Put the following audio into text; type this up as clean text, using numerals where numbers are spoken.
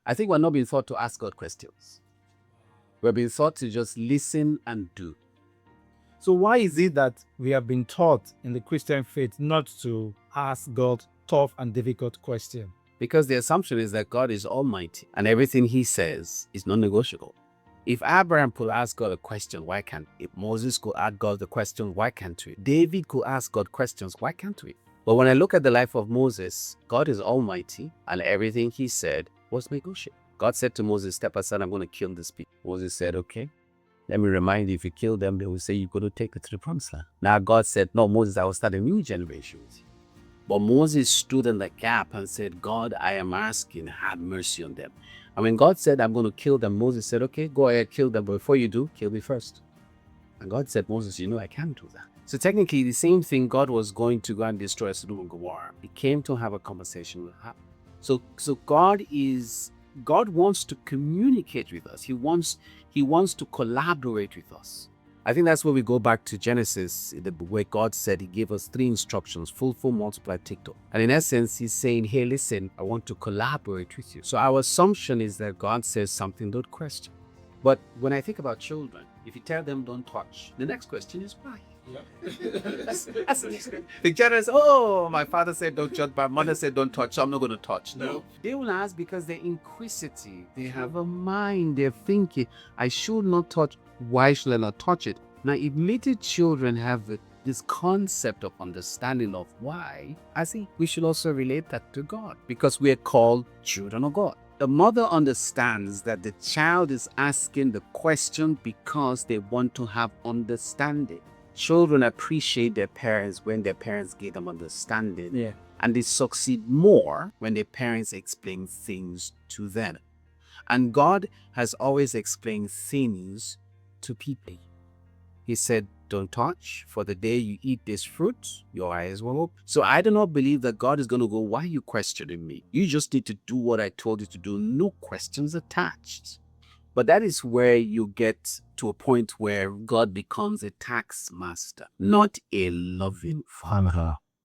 I think we're not being taught to ask God questions. We're being taught to just listen and do. So why is it that we have been taught in the Christian faith not to ask God tough and difficult questions? Because the assumption is that God is almighty and everything he says is non-negotiable. If Abraham could ask God a question, why can't we? If Moses could ask God the question, why can't we? David could ask God questions, why can't we? But when I look at the life of Moses, God is almighty and everything he said was negotiable. God said to Moses, step aside, I'm going to kill this people. Moses said, okay. Let me remind you, if you kill them, they will say you're going to take it to the promised land. Now God said, no, Moses, I will start a new generation with you. But Moses stood in the gap and said, God, I am asking, have mercy on them. And when God said, I'm going to kill them, Moses said, okay, go ahead, kill them. But before you do, kill me first. And God said, Moses, you know, I can't do that. So technically, the same thing God was going to go and destroy Sodom and Gomorrah. He came to have a conversation with her. So God wants to communicate with us. He wants to collaborate with us. I think that's where we go back to Genesis, where God said he gave us 3 instructions: fulfill, multiply, take to. And in essence, he's saying, hey, listen, I want to collaborate with you. So our assumption is that God says something, don't question. But when I think about children, if you tell them don't touch, the next question is why? That's the next question. The children say, oh, my father said don't touch, my mother said don't touch, so I'm not going to touch. No. They will ask because they're inquisitive. They have a mind. They're thinking, I should not touch. Why should I not touch it? Now, if little children have this concept of understanding of why, I think we should also relate that to God, because we are called children of God. The mother understands that the child is asking the question because they want to have understanding. Children appreciate their parents when their parents give them understanding. Yeah. And they succeed more when their parents explain things to them. And God has always explained things to people. He said, don't touch, for the day you eat this fruit, your eyes will open. So I do not believe that God is going to go, why are you questioning me? You just need to do what I told you to do. No questions attached. But that is where you get to a point where God becomes a tax master, not a loving father.